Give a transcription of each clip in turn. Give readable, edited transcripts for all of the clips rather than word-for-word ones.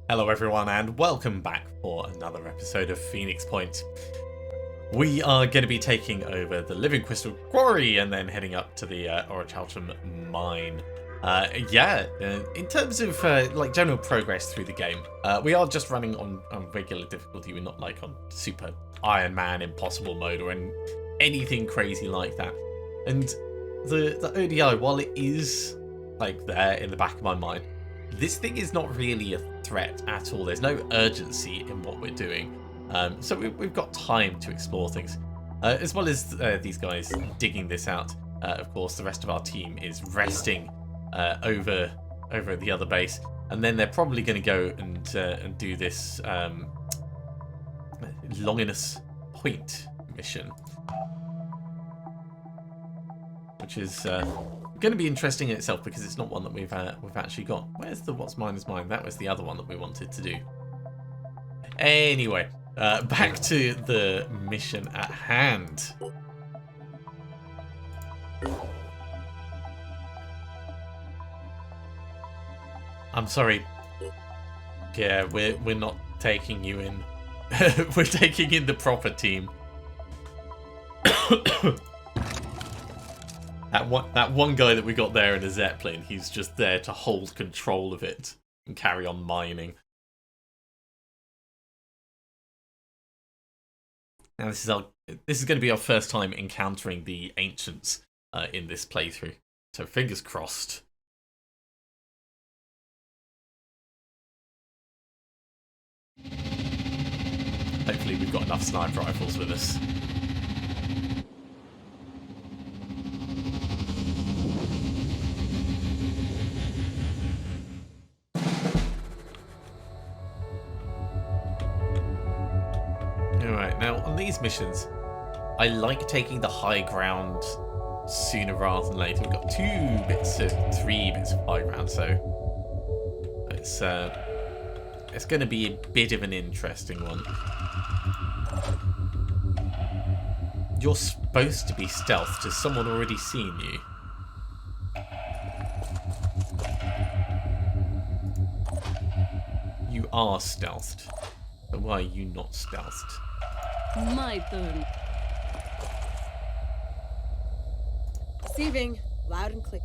Hello everyone and welcome back for another episode of Phoenix Point. We are going to be taking over the Living Crystal Quarry and then heading up to the Orichalcum Mine. In terms of like general progress through the game, we are just running on regular difficulty. We're not like on super Iron Man impossible mode or anything crazy like that. And the ODI, while it is like there in the back of my mind, this thing is not really a threat at all. There's no urgency in what we're doing. So we've got time to explore things. As well as these guys digging this out, of course, the rest of our team is resting over at the other base. And then they're probably going to go and do this Longinus Point mission. Which is going to be interesting in itself because it's not one that we've actually got. Where's the What's Mine is Mine? That was the other one that we wanted to do. Anyway, back to the mission at hand. I'm sorry. Yeah, we're not taking you in. We're taking in the proper team. That one guy that we got there in a Zeppelin, he's just there to hold control of it and carry on mining. Now this is going to be our first time encountering the ancients in this playthrough, so fingers crossed. Hopefully we've got enough sniper rifles with us. Alright, now on these missions, I like taking the high ground sooner rather than later. We've got 3 bits of high ground, so it's going to be a bit of an interesting one. You're supposed to be stealthed. Has someone already seen you? You are stealthed. But why are you not stealthed? My turn. Receiving. Loud and clear.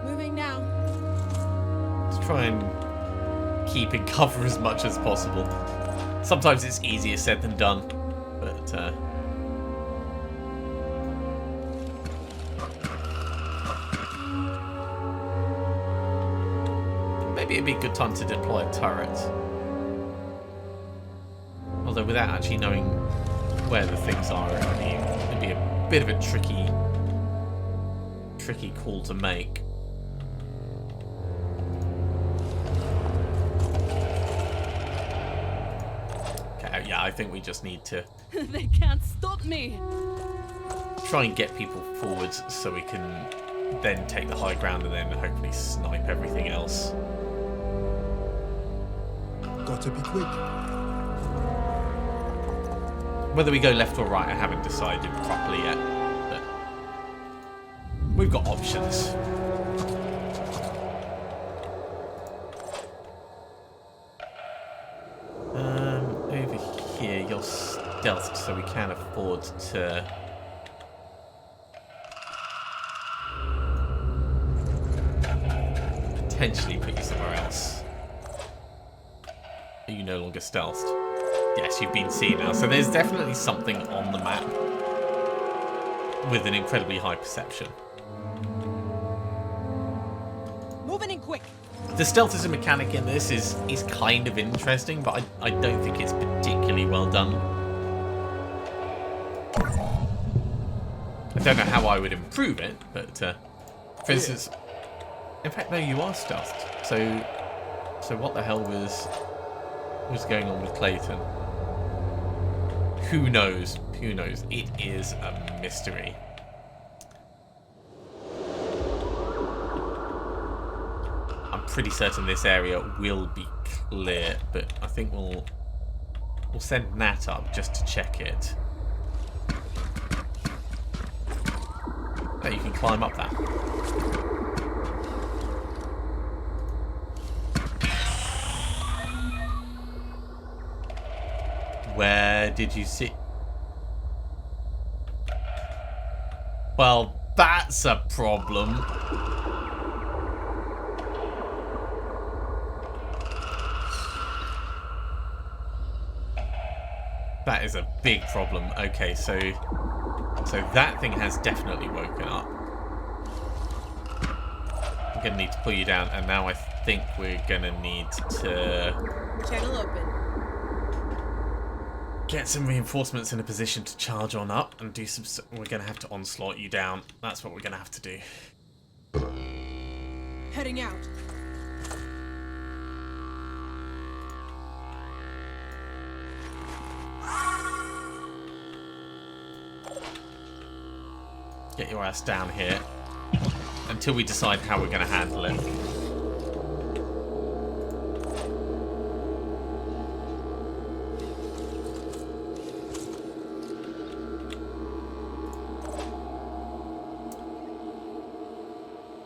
Moving now. Let's try and keep in cover as much as possible. Sometimes it's easier said than done, but maybe it'd be a good time to deploy a turret. Although without actually knowing where the things are, it'd be a bit of a tricky call to make. Okay, yeah, I think we just need to They can't stop me. try and get people forwards so we can then take the high ground and then hopefully snipe everything else. Got to be quick. Whether we go left or right, I haven't decided properly yet, but we've got options. Over here, you're stealthed, so we can afford to potentially put you somewhere else. Are you no longer stealthed? Yes, you've been seen now. So there's definitely something on the map with an incredibly high perception. Moving in quick. The stealth as a mechanic in this is kind of interesting, but I don't think it's particularly well done. I don't know how I would improve it, but for instance, in fact, no, you are stealthed. So what the hell was going on with Clayton? Who knows? Who knows? It is a mystery. I'm pretty certain this area will be clear, but I think we'll send Nat up just to check it. Oh, you can climb up that. Where did you see? Well, that's a problem. That is a big problem. Okay, so that thing has definitely woken up. I'm gonna need to pull you down, and now I think we're gonna need to Channel open. get some reinforcements in a position to charge on up and do some. We're gonna have to onslaught you down. That's what we're gonna have to do. Heading out. Get your ass down here until we decide how we're gonna handle it.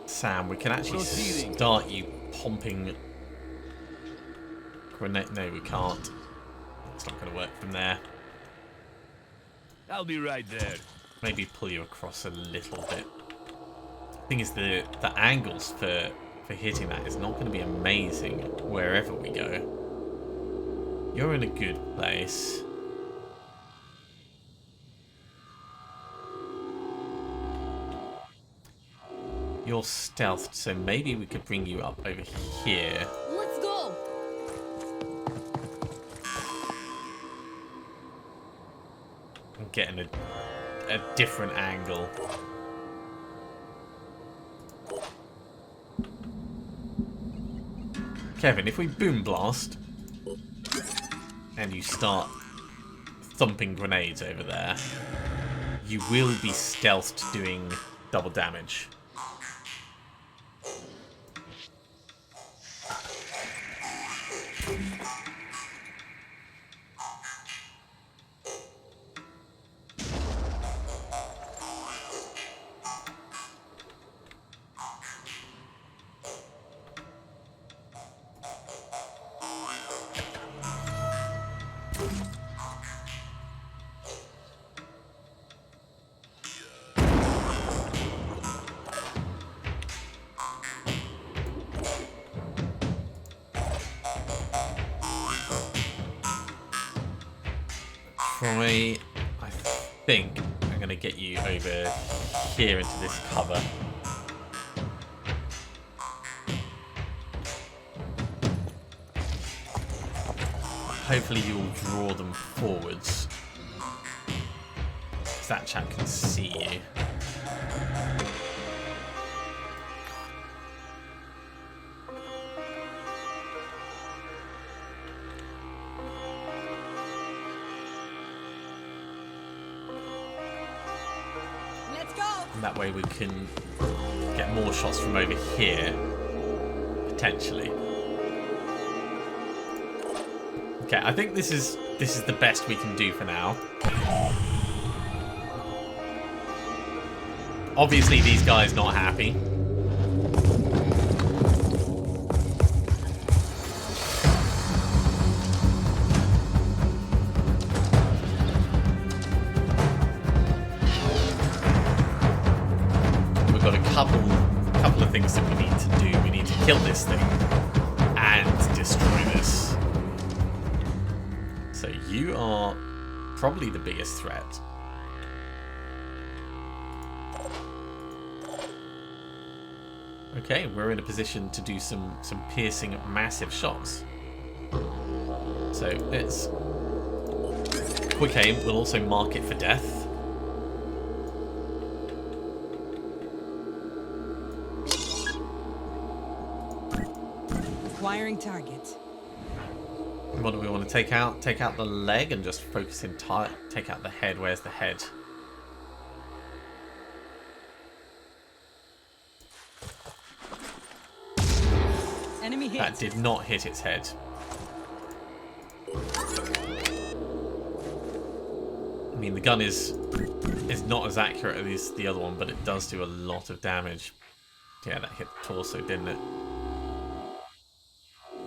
Sam, we can actually start you pumping grenade. No, we can't. It's not going to work from there. I'll be right there. Maybe pull you across a little bit. Thing is, the angles for hitting that is not going to be amazing wherever we go. You're in a good place. You're stealthed, so maybe we could bring you up over here. Let's go. And getting a different angle. Kevin, if we boom blast and you start thumping grenades over there, you will be stealthed doing double damage. I think I'm going to get you over here into this cover. Hopefully you'll draw them forwards, because that chap can see you. And that way we can get more shots from over here, potentially. Okay, I think this is the best we can do for now. Obviously these guys not happy. Couple of things that we need to do. We need to kill this thing and destroy this. So you are probably the biggest threat. Okay, we're in a position to do some piercing, massive shots. So let's quick aim. We'll also mark it for death. Acquiring target. What do we want to take out? Take out the leg and just focus entire. Take out the head. Where's the head? Enemy hit. That did not hit its head. I mean, the gun is not as accurate as the other one, but it does do a lot of damage. Yeah, that hit the torso, didn't it?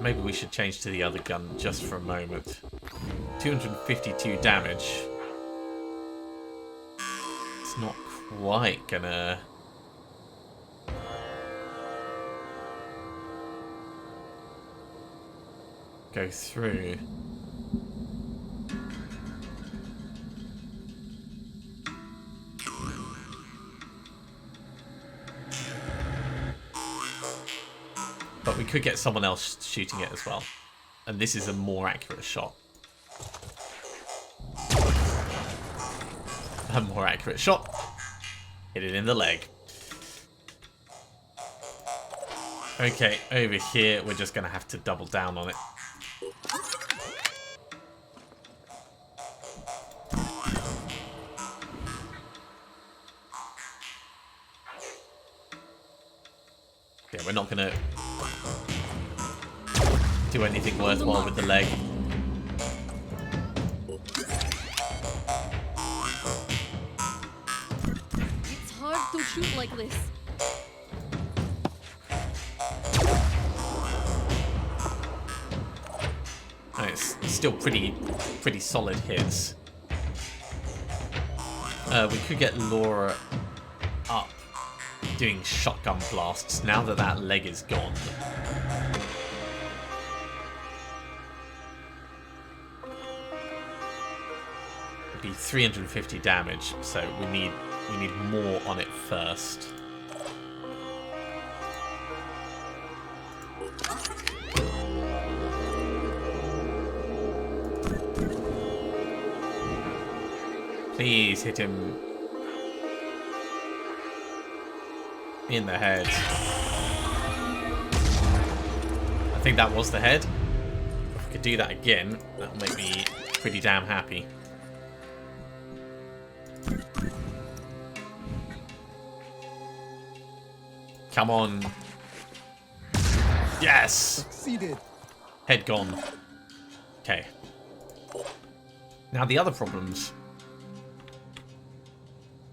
maybe we should change to the other gun just for a moment. 252 damage. It's not quite gonna... go through. But we could get someone else shooting it as well. And this is a more accurate shot. A more accurate shot. Hit it in the leg. Okay, over here, we're just going to have to double down on it. Yeah, we're not going to do anything worthwhile with the leg. It's hard to shoot like this. And it's still pretty solid hits. We could get Laura up doing shotgun blasts now that that leg is gone. It'd be 350 damage, so we need more on it first. Please hit him in the head. I think that was the head. If we could do that again, that would make me pretty damn happy. Come on. Yes! Succeeded. Head gone. Okay. Now the other problems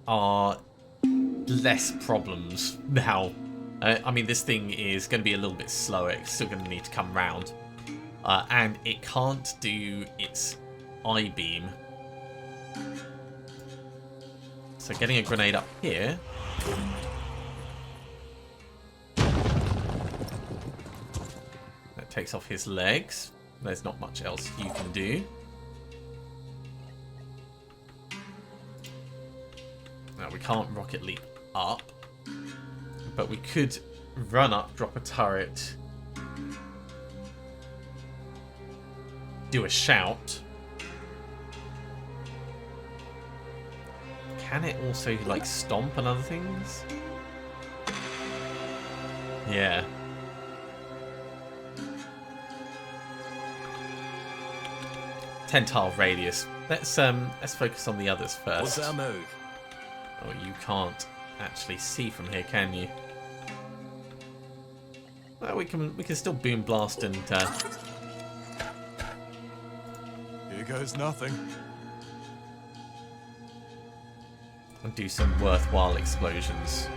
are less problems now. I mean, this thing is going to be a little bit slower. It's still going to need to come round. And it can't do its I-beam. So getting a grenade up here. That takes off his legs. There's not much else you can do. Now, we can't rocket leap up, but we could run up, drop a turret, do a shout. Can it also, like, stomp and other things? Yeah. Tentile radius. Let's focus on the others first. What's our move? Oh, you can't actually see from here, can you? Well, we can still boom blast and Here goes nothing. do some worthwhile explosions.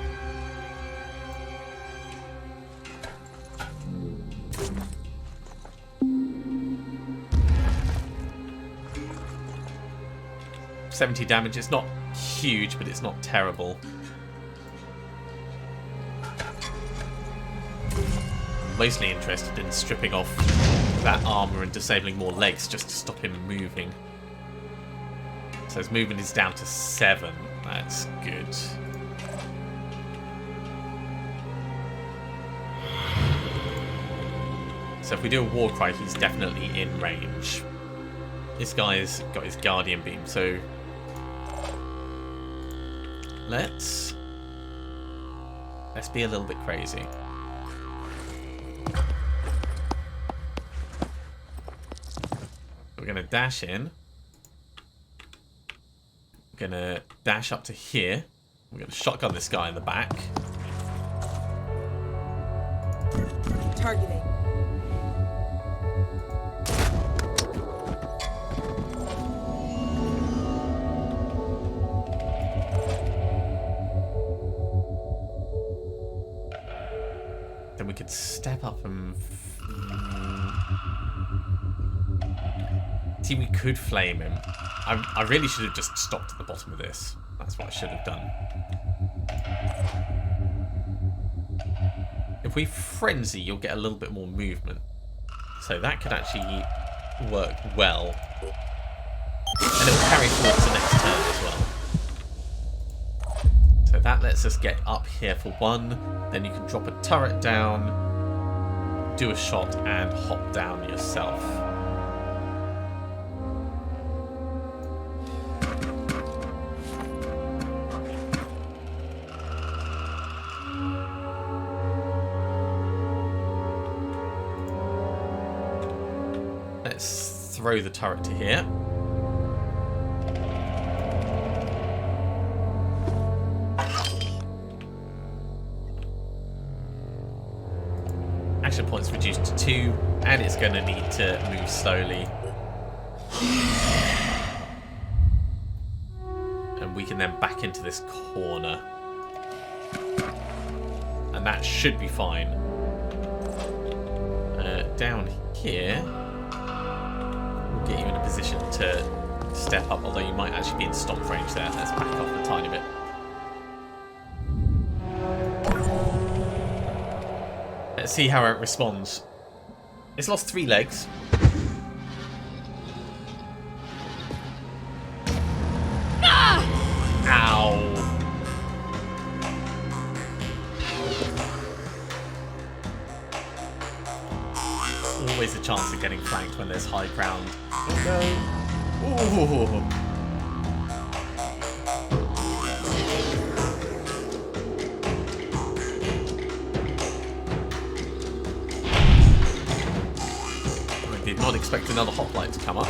$70 damage. It's not huge, but it's not terrible. I'm mostly interested in stripping off that armor and disabling more legs just to stop him moving. So his movement is down to 7. That's good. So if we do a war cry, he's definitely in range. This guy's got his guardian beam, so let's be a little bit crazy. We're gonna dash in. We're gonna dash up to here. We're gonna shotgun this guy in the back. Targeting. Then we could step up and... See, we could flame him. I really should have just stopped at the bottom of this. That's what I should have done. If we frenzy, you'll get a little bit more movement. So that could actually work well. And it will carry forward to next turn as well. So that lets us get up here for one. Then you can drop a turret down, do a shot, and hop down yourself. Let's throw the turret to here. Action points reduced to 2, and it's going to need to move slowly. And we can then back into this corner. And that should be fine. Down here, we'll get you in a position to step up, although you might actually be in stomp range there. Let's back off a tiny bit. Let's see how it responds. It's lost 3 legs. Ah! Ow. Always a chance of getting flanked when there's high ground. Oh no. Ooh. Did not expect another hoplite to come up.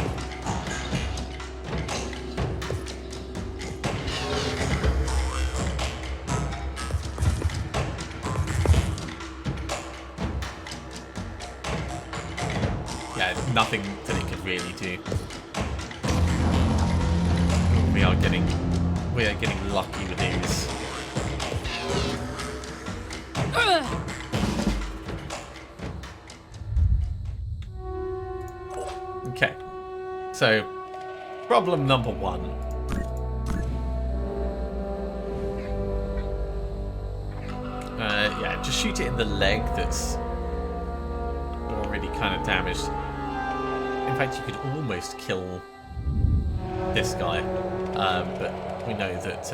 Yeah, nothing that it could really do. We are getting lucky with these. Okay, so problem number 1. Yeah, just shoot it in the leg that's already kind of damaged. In fact, you could almost kill this guy, but we know that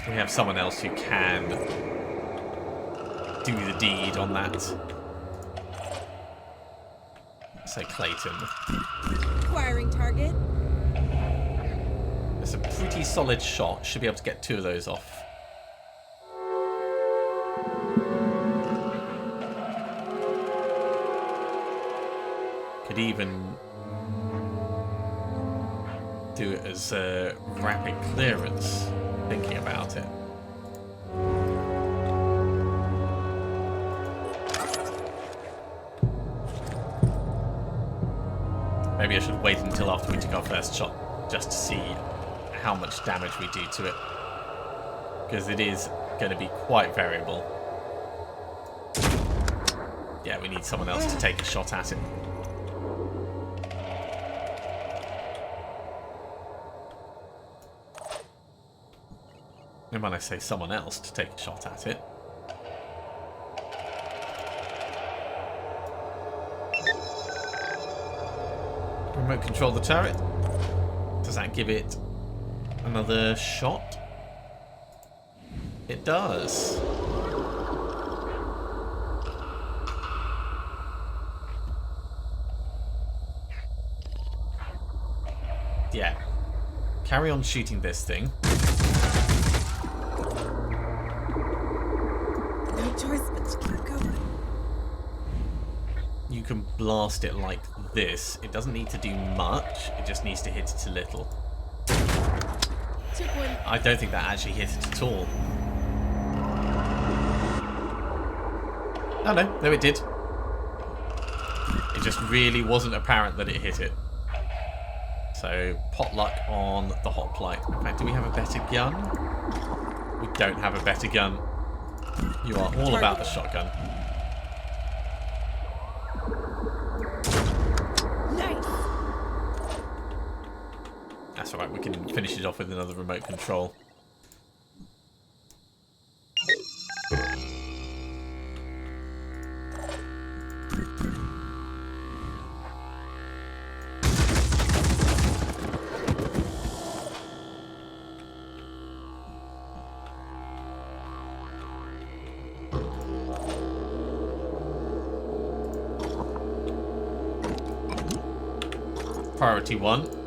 we have someone else who can do the deed on that. Say Clayton. Acquiring target. It's a pretty solid shot. Should be able to get 2 of those off. Could even do it as a rapid clearance, thinking about it. Maybe I should wait until after we took our first shot, just to see how much damage we do to it. Because it is going to be quite variable. Yeah, we need someone else to take a shot at it. And when I say someone else to take a shot at it, remote control the turret. Does that give it another shot? It does. Yeah. Carry on shooting this thing. No choice but to keep going. You can blast it like this. It doesn't need to do much. It just needs to hit it a little. Took one. I don't think that actually hit it at all. Oh no, it did. It just really wasn't apparent that it hit it. So, potluck on the hoplite. In fact, do we have a better gun? We don't have a better gun. You are all about the shotgun. Right, we can finish it off with another remote control. Priority 1.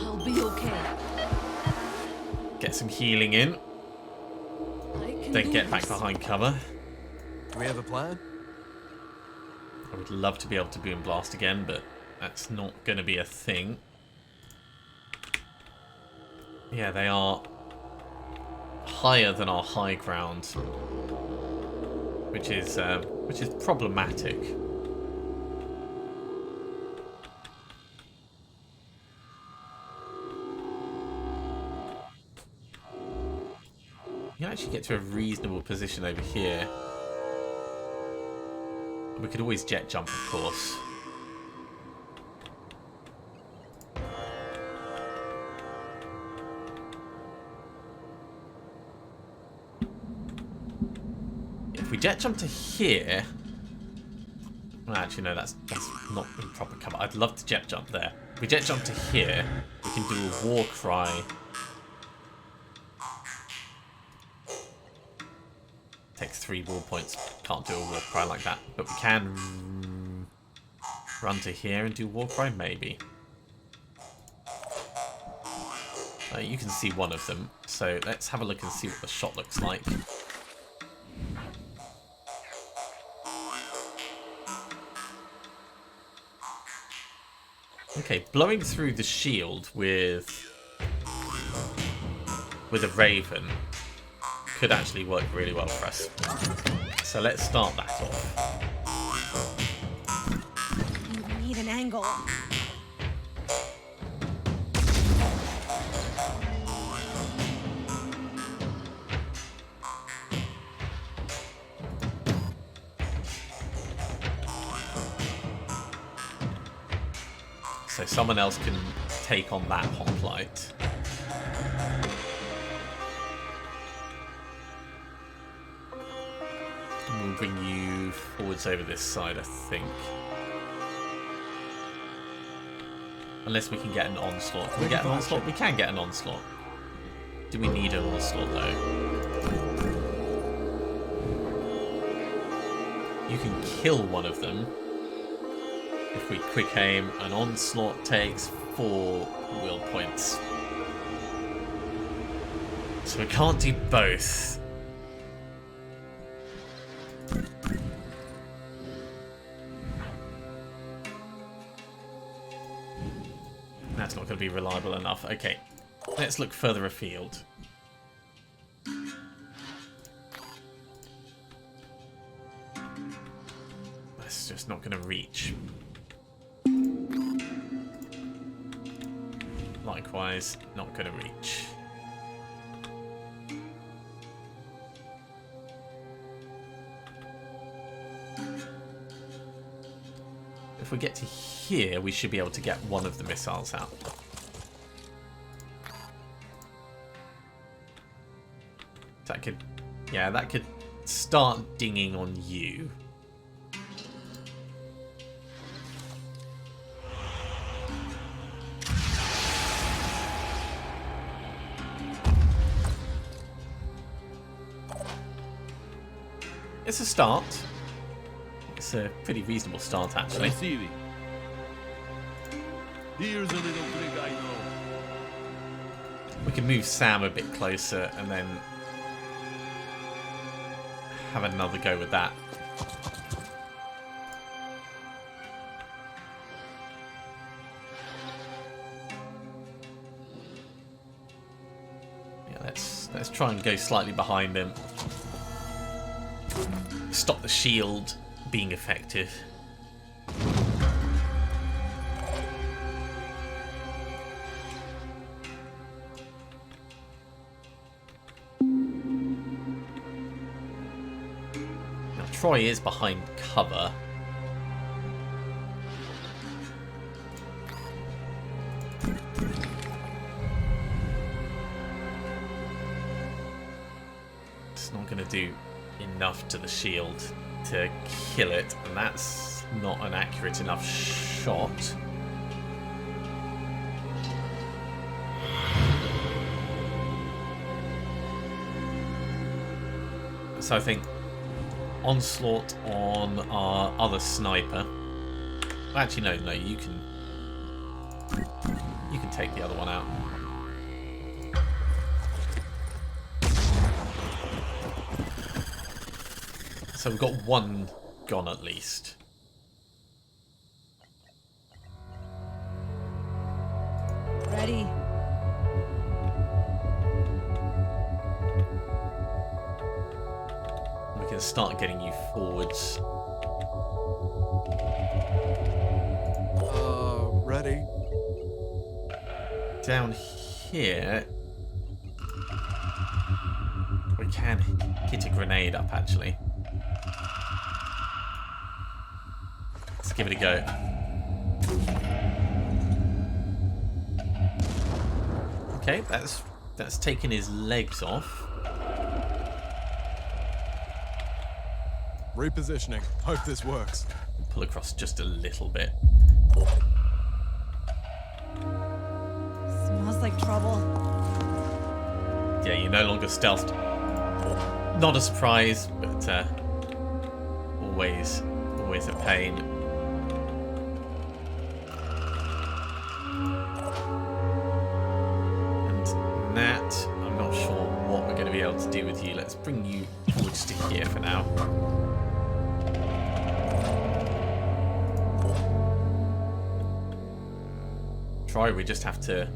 I'll be okay. Get some healing in. I can Then do get back this. behind cover. Do we have a plan? I would love to be able to boom blast again, but that's not going to be a thing. Yeah, they are higher than our high ground, which is problematic. You can actually get to a reasonable position over here. We could always jet jump, of course. If we jet jump to here... Well, actually, no, that's not in proper cover. I'd love to jet jump there. If we jet jump to here, we can do a war cry. Takes 3 wall points. Can't do a war cry like that. But we can run to here and do war cry, maybe. You can see one of them. So let's have a look and see what the shot looks like. Okay, blowing through the shield with a Raven could actually work really well for us. So let's start that off. You need an angle. So someone else can take on that hoplite. We'll bring you forwards over this side, I think. Unless we can get an onslaught. Can we get an onslaught? We can get an onslaught. Do we need an onslaught, though? You can kill one of them. If we quick aim, an onslaught takes 4 will points. So we can't do both. That's not going to be reliable enough. Okay, let's look further afield. That's just not going to reach. Likewise, not going to reach. If we get to here, we should be able to get one of the missiles out. That could, yeah, that could start dinging on you. It's a start. It's a pretty reasonable start, actually. Receiving. Here's a little trick I know. We can move Sam a bit closer and then have another go with that. Yeah, let's try and go slightly behind him. Stop the shield being effective. Now Troy is behind cover. It's not going to do enough to the shield to kill it, and that's not an accurate enough shot. So I think onslaught on our other sniper. Actually, no, you can take the other one out. So we've got one gone at least. Ready. We can start getting you forwards. Ready. Down here, we can hit a grenade up actually. Let's give it a go. Okay, that's taken his legs off. Repositioning. Hope this works. Pull across just a little bit. Smells like trouble. Yeah, you're no longer stealthed. Not a surprise, but always a pain. And Nat, I'm not sure what we're going to be able to do with you. Let's bring you forwards to here for now. Troy, we just have to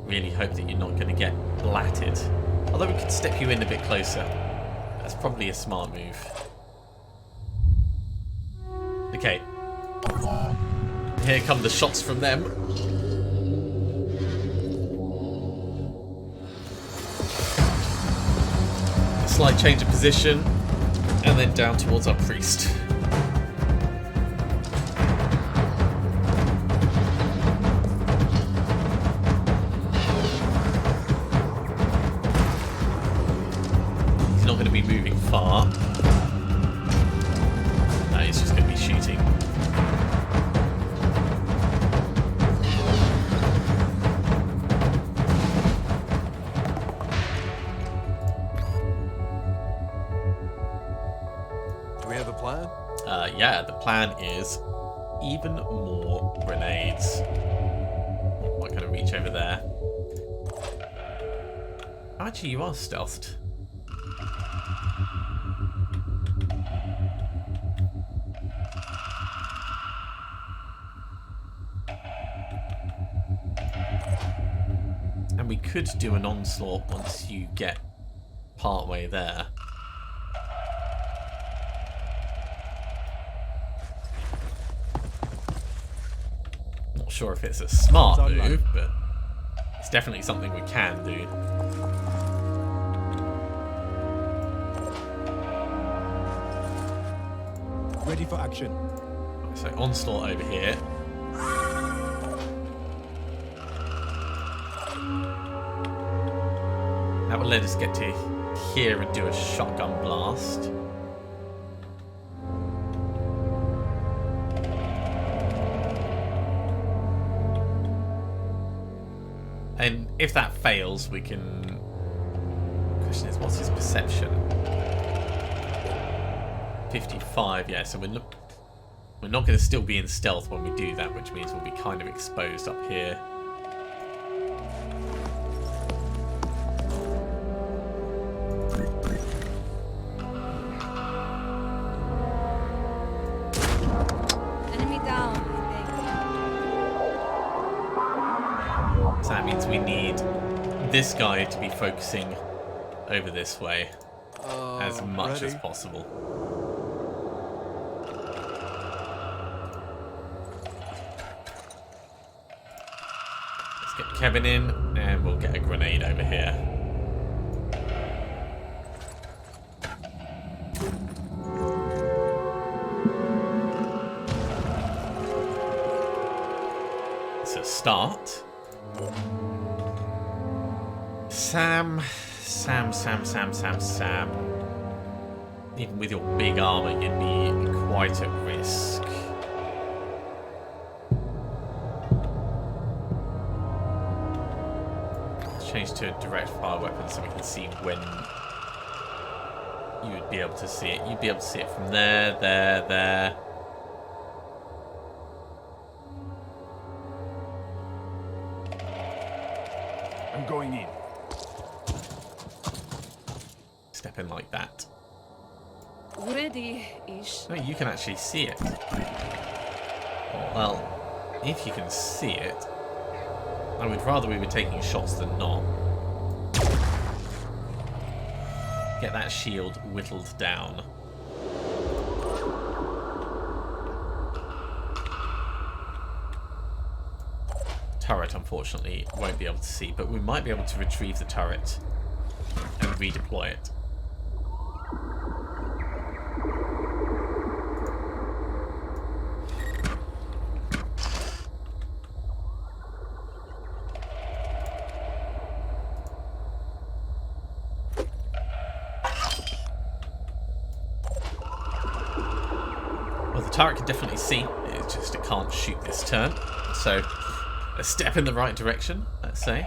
really hope that you're not going to get blatted. Although we could step you in a bit closer. That's probably a smart move. Okay. Here come the shots from them. A slight change of position. And then down towards our priest. Moving far. No, he's just going to be shooting. Do we have a plan? Yeah, the plan is even more grenades. I'm not going to reach over there. Actually, you are stealthed. We could do an onslaught once you get part way there. Not sure if it's a smart move, but it's definitely something we can do. Ready for action. So onslaught over here. That will let us get to here and do a shotgun blast. And if that fails, we can... The question is, what's his perception? 55, yeah, so we're not going to still be in stealth when we do that, which means we'll be kind of exposed up here. Enemy down, I think. So that means we need this guy to be focusing over this way as much as possible. Let's get Kevin in and we'll get a grenade over here. It's a start. Sam. even with your big armor, you'd be quite at risk. Let's change to a direct fire weapon so we can see when you would be able to see it. You'd be able to see it from there, there. I'm going in. Step in like that. Ready-ish. No, you can actually see it. Well, if you can see it, I would rather we were taking shots than not. Get that shield whittled down. Turret, unfortunately, won't be able to see, but we might be able to retrieve the turret and redeploy it. Well, the turret can definitely see, it's just it can't shoot this turn, so a step in the right direction, let's say.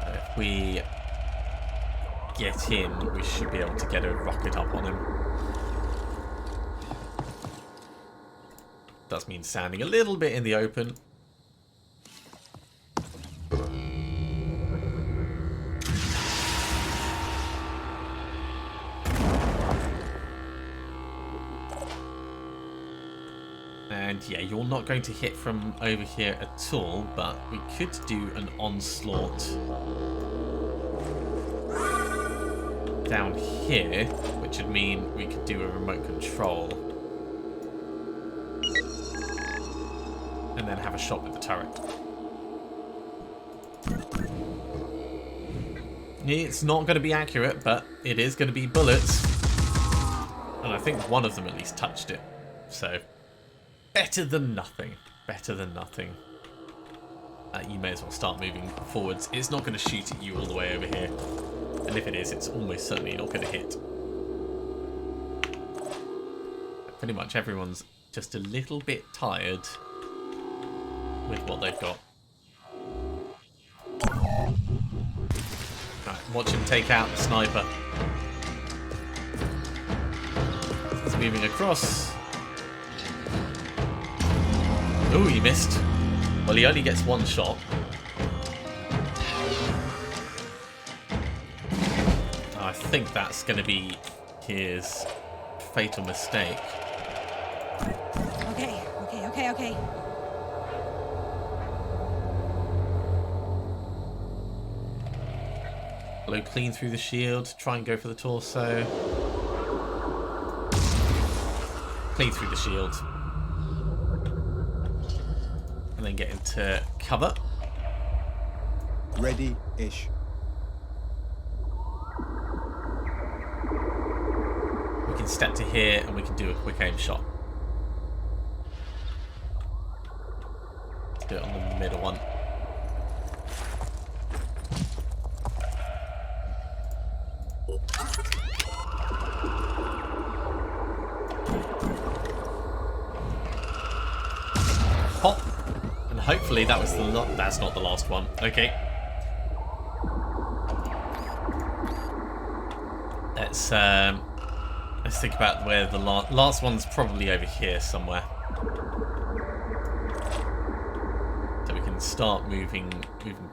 If we get in, we should be able to get a rocket up on him. Does mean standing a little bit in the open. And yeah, you're not going to hit from over here at all, but we could do an onslaught down here, which would mean we could do a remote control and then have a shot with the turret. It's not going to be accurate, but it is going to be bullets, and I think one of them at least touched it, so better than nothing. Better than nothing. You may as well start moving forwards. It's not going to shoot at you all the way over here. And if it is, it's almost certainly not going to hit. Pretty much everyone's just a little bit tired with what they've got. Right, watch him take out the sniper. He's moving across. Oh, he missed. Well, he only gets one shot. I think that's going to be his fatal mistake. Okay. Blow clean through the shield. Try and go for the torso. Clean through the shield. And then get into cover. Ready-ish. We can step to here and we can do a quick aim shot. Let's do it on the middle one. Pop. And hopefully that was that's not the last one. Okay. Let's think about where the last one's probably over here somewhere. So we can start moving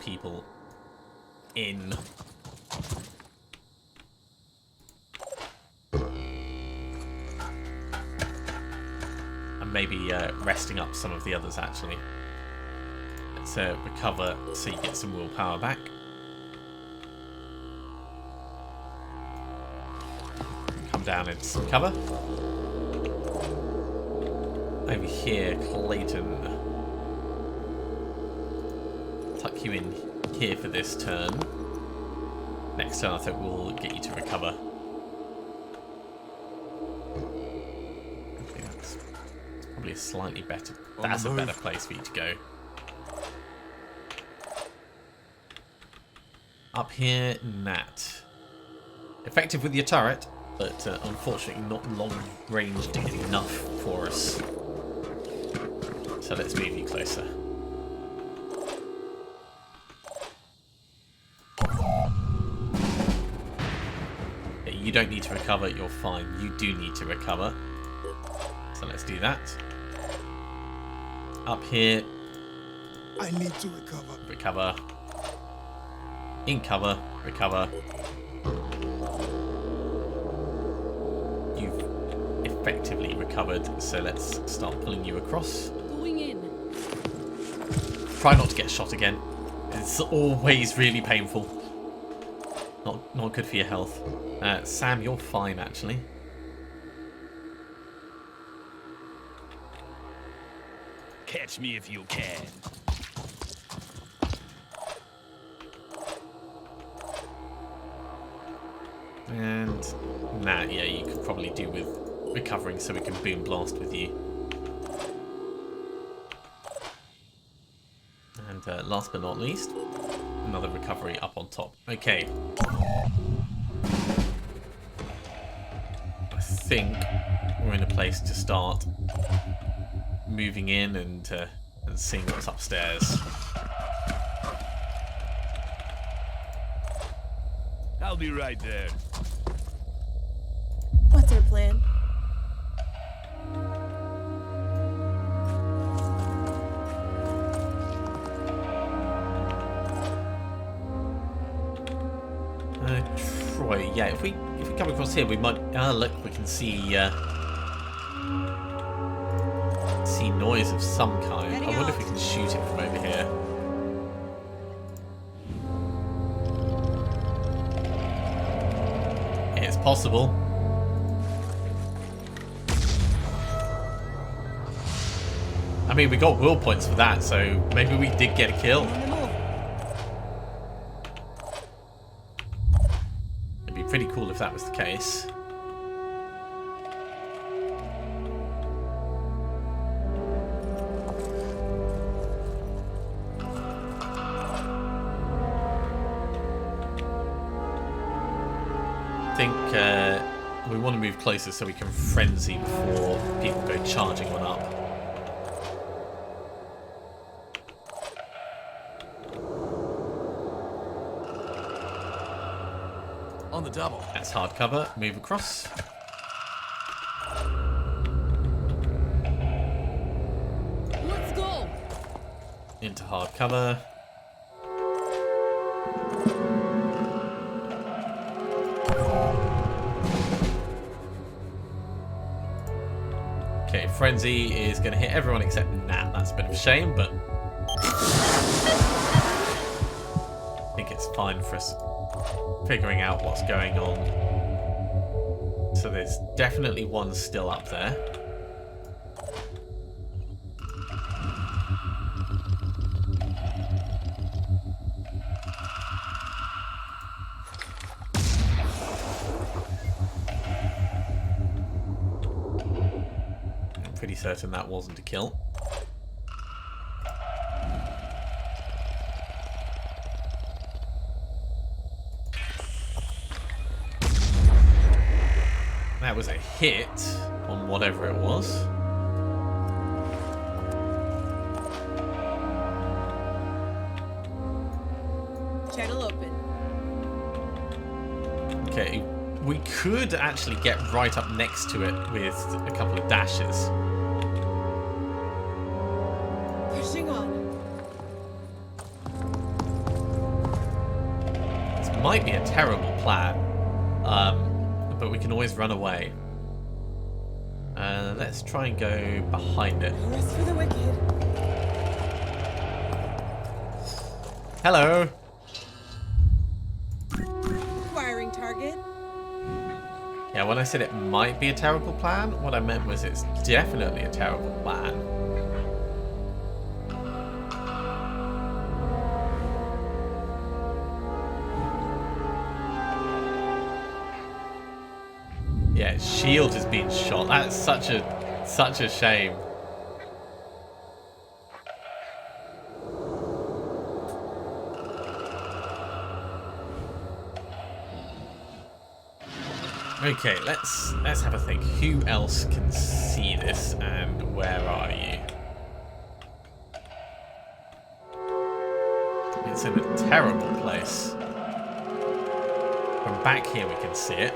people in. And maybe resting up some of the others actually. Let's recover so you get some willpower back. Come down into some cover. Over here, Clayton. Tuck you in here for this turn. Next turn I think we'll get you to recover. Okay, that's probably a slightly better. That's a better place for you to go. Up here, Nat. Effective with your turret, but unfortunately not long-ranged enough for us. So let's move you closer. Okay, you don't need to recover, you're fine. You do need to recover. So let's do that. Up here. I need to recover. Recover. In cover. Recover. You've effectively recovered, so let's start pulling you across. Going in. Try not to get shot again. It's always really painful. Not good for your health. Sam, you're fine actually. Catch me if you can. And nah, yeah, you could probably do with recovering so we can boom blast with you. And last but not least, another recovery up on top. Okay. I think we're in a place to start moving in and seeing what's upstairs. I'll be right there. What's our plan? Troy, yeah, if we come across here, we might. Look, we can see noise of some kind. I wonder if we can shoot it from over here. Yeah, it's possible. I mean, we got will points for that, so maybe we did get a kill. It'd be pretty cool if that was the case. I think we want to move closer so we can frenzy before people go charging on up. On the double. That's hard cover. Move across. Let's go. Into hard cover. Okay, Frenzy is going to hit everyone except Nat. That's a bit of a shame, but I think it's fine for us figuring out what's going on. So there's definitely one still up there. I'm pretty certain that wasn't a kill. That was a hit on whatever it was. Channel open. Okay, we could actually get right up next to it with a couple of dashes. Pushing on. This might be a terrible plan, but we can always run away. Let's try and go behind it. Rest for the wicked. Hello! Acquiring target. Yeah, when I said it might be a terrible plan, what I meant was it's definitely a terrible plan. Yeah, its shield has been shot. That's such a shame. Okay, let's have a think. Who else can see this, and where are you? It's in a terrible place. From back here we can see it.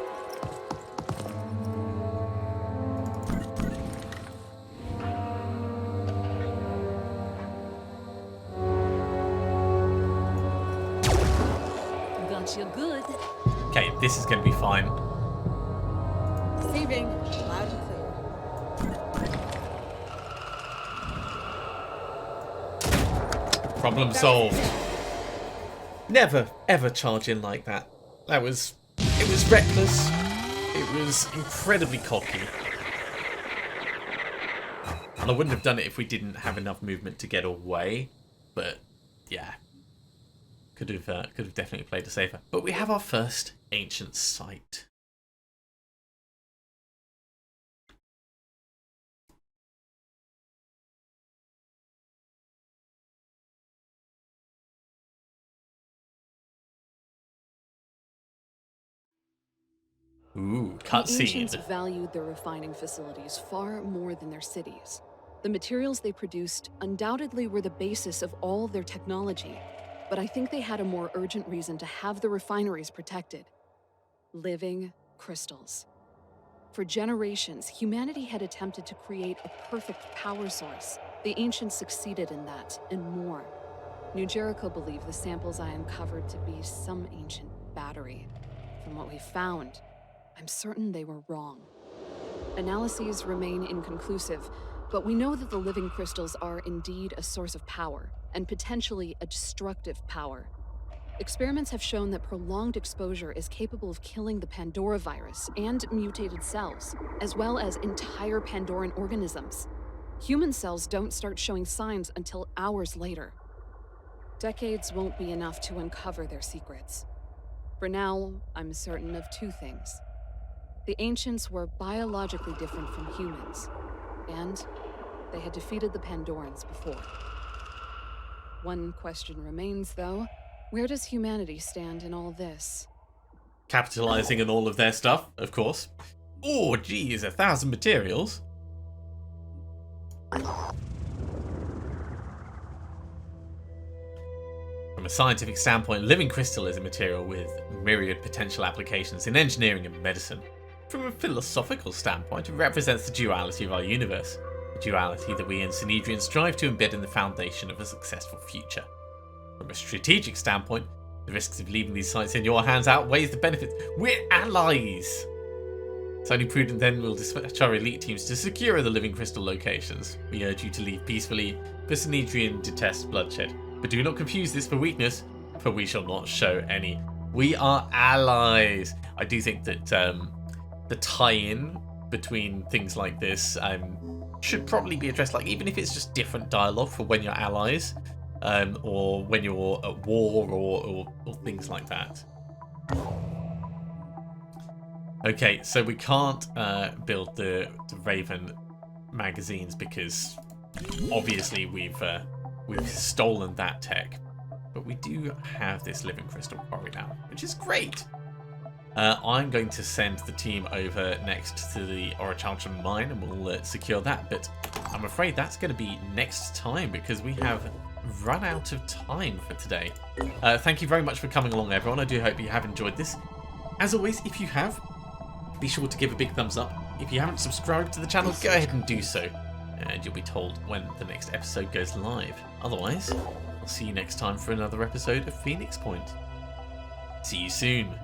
Got you good. Okay, this is going to be fine. Receiving. Loud and clear. Problem solved. Never, ever charge in like that. It was reckless. It was incredibly cocky. And I wouldn't have done it if we didn't have enough movement to get away. But, yeah. Could have definitely played it safer. But we have our first ancient site. Ooh, The ancients cutscene. valued their refining facilities far more than their cities. The materials they produced undoubtedly were the basis of all their technology, but I think they had a more urgent reason to have the refineries protected. Living crystals. For generations, humanity had attempted to create a perfect power source. The ancients succeeded in that, and more. New Jericho believed the samples I uncovered to be some ancient battery. From what we found, I'm certain they were wrong. Analyses remain inconclusive, but we know that the living crystals are indeed a source of power, and potentially a destructive power. Experiments have shown that prolonged exposure is capable of killing the Pandora virus and mutated cells, as well as entire Pandoran organisms. Human cells don't start showing signs until hours later. Decades won't be enough to uncover their secrets. For now, I'm certain of two things. The ancients were biologically different from humans, and they had defeated the Pandorans before. One question remains, though. Where does humanity stand in all this? Capitalizing on all of their stuff, of course. Oh, geez, 1,000 materials. From a scientific standpoint, living crystal is a material with myriad potential applications in engineering and medicine. From a philosophical standpoint, it represents the duality of our universe, a duality that we in Synedrion strive to embed in the foundation of a successful future. From a strategic standpoint, the risks of leaving these sites in your hands outweighs the benefits. We're allies! It's only prudent then we'll dispatch our elite teams to secure the living crystal locations. We urge you to leave peacefully, for Synedrion detests bloodshed. But do not confuse this for weakness, for we shall not show any. We are allies! I do think that the tie-in between things like this should probably be addressed, like even if it's just different dialogue for when you're allies, or when you're at war, or things like that. Okay, so we can't build the Raven magazines because obviously we've stolen that tech, but we do have this living crystal quarry now, which is great. I'm going to send the team over next to the Orichalcum mine and we'll secure that, but I'm afraid that's going to be next time because we have run out of time for today. Thank you very much for coming along, everyone. I do hope you have enjoyed this. As always, if you have, be sure to give a big thumbs up. If you haven't subscribed to the channel, go ahead and do so, and you'll be told when the next episode goes live. Otherwise, I'll see you next time for another episode of Phoenix Point. See you soon.